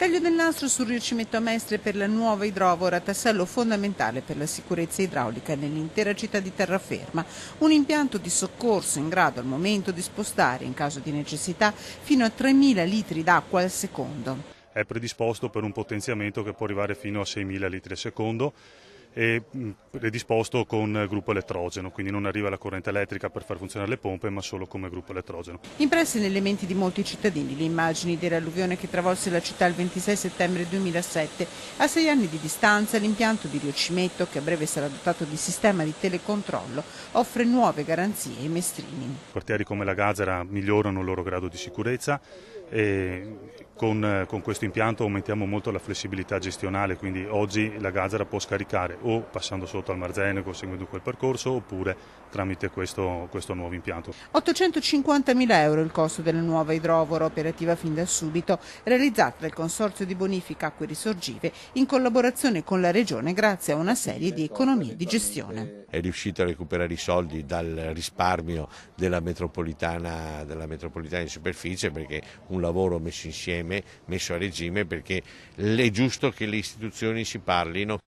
Taglio del nastro sul riucimento a Mestre per la nuova idrovora, tassello fondamentale per la sicurezza idraulica nell'intera città di Terraferma. Un impianto di soccorso in grado al momento di spostare, in caso di necessità, fino a 3.000 litri d'acqua al secondo. È predisposto per un potenziamento che può arrivare fino a 6.000 litri al secondo e predisposto con gruppo elettrogeno, quindi non arriva la corrente elettrica per far funzionare le pompe, ma solo come gruppo elettrogeno. Impresse nelle menti di molti cittadini le immagini dell'alluvione che travolse la città il 26 settembre 2007. A 6 anni di distanza l'impianto di Riucimento, che a breve sarà dotato di sistema di telecontrollo, offre nuove garanzie ai mestrini. Quartieri come la Gazzara migliorano il loro grado di sicurezza e con questo impianto aumentiamo molto la flessibilità gestionale, quindi oggi la Gazzara può scaricare o passando sotto al Marzenego seguendo quel percorso oppure tramite questo nuovo impianto. 850.000 euro il costo della nuova idrovora, operativa fin da subito, realizzata dal Consorzio di Bonifica Acque Risorgive in collaborazione con la Regione grazie a una serie di economie di gestione. È riuscito a recuperare i soldi dal risparmio della metropolitana di superficie, perché un lavoro messo insieme, messo a regime, perché è giusto che le istituzioni si parlino.